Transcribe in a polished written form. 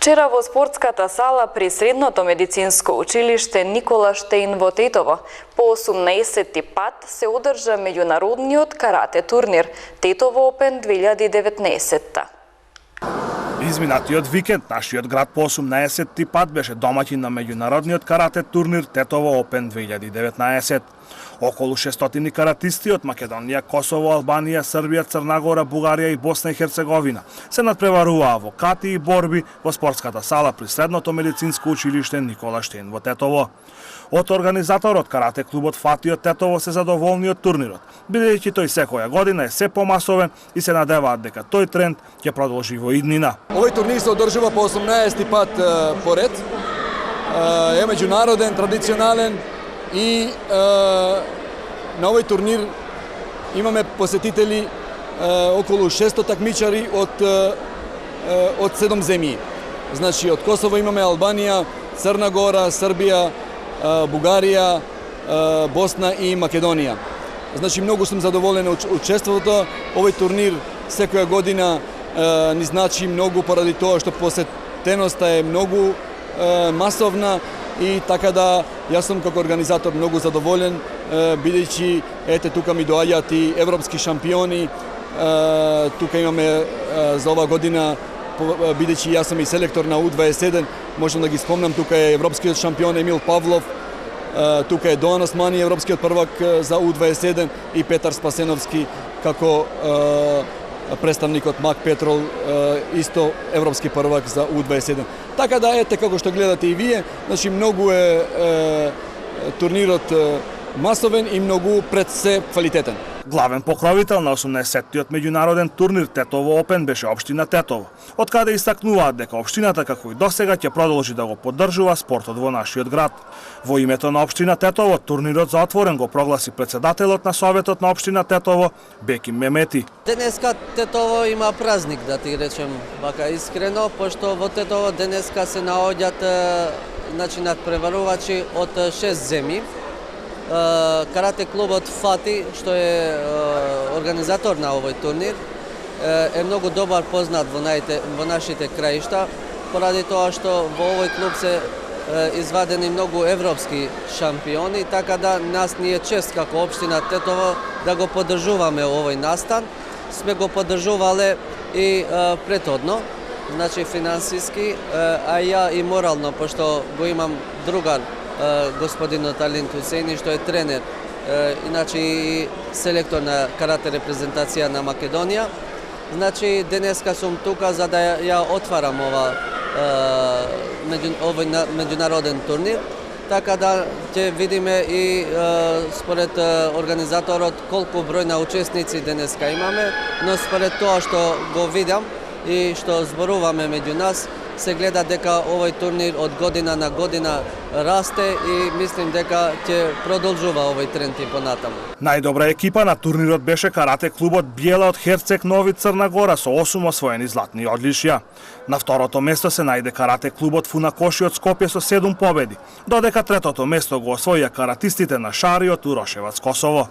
Вчера во спортската сала при Средното медицинско училиште Никола Штеин во Тетово по 18-ти пат се одржа меѓународниот карате турнир Тетово Опен 2019. Изминатиот викенд нашиот град по 18-ти пат беше домаќин на меѓународниот карате турнир Тетово Опен 2019. Околу 600 каратисти од Македонија, Косово, Албанија, Србија, Црна Гора, Бугарија и Босна и Херцеговина се надпреваруваа во кати и борби во спортската сала при Средното медицинско училиште Никола Штеин во Тетово. Од организаторот карате клубот Фати од Тетово се задоволни од турнирот, бидејќи тој секоја година е се помасовен и се надеваат дека тој тренд ќе продолжи во иднина. Овој турнир се одржува по 18-ти пат поред. Е меѓународен, традиционален и на овој турнир имаме посетители околу 600 такмичари од 7 земји. Значи од Косово имаме Албанија, Црна Гора, Србија, Бугарија, Босна и Македонија. Значи многу сум задоволен од учеството. Овој турнир секоја година ни значи многу поради тоа што посетеноста е многу масовна и така да јас сум како организатор многу задоволен, бидејќи ете тука ми доаѓаат и европски шампиони. Тука имаме за ова година, бидејќи јас сум и селектор на U21, можам да ги спомнам, тука е европскиот шампион Емил Павлов, тука е Доан Османи, европскиот првак за U21 и Петар Спасеновски како представник од Мак Петрол, исто европски првак за U21. Така да ете како што гледате и вие, значи многу е турнирот масовен и многу пред се квалитетен. Главен покровител на 18-тиот меѓународен турнир Тетово Опен беше општина Тетово, од каде истакнуваат дека општината како и досега ќе продолжи да го поддржува спортот во нашиот град. Во името на општина Тетово турнирот за отворен го прогласи председателот на Советот на општина Тетово Беким Мемети. Денеска Тетово има празник, да ти речем вака искрено, пошто во Тетово денеска се наоѓаат надпреварувачи од 6 земји. Карате клубот Фати, што е организатор на овој турнир, е многу добар познат во нашите краишта, поради тоа што во овој клуб се извадени многу европски шампиони, така да нас ни е чест како општина Тетово да го поддржуваме овој настан. Сме го поддржувале и претhodно, значи финансиски, а ја и морално, пошто го имам другар, господинот Алин Хусейни, што е тренер, иначе и селектор на карате репрезентација на Македонија. Значи денеска сум тука за да ја отварам овој меѓународен турнир, така да ќе видиме и според организаторот колку број на учесници денеска имаме, но според тоа што го видам и што зборуваме меѓу нас, се гледа дека овој турнир од година на година расте и мислим дека ќе продолжува овој тренд и понатаму. Најдобра екипа на турнирот беше карате клубот Биела од Херцег Нови Црна Гора со 8 освоени златни одлишја. На второто место се најде карате клубот Фунакоши од Скопје со 7 победи, додека третото место го освоија каратистите на Шари од Урошевац, Косово.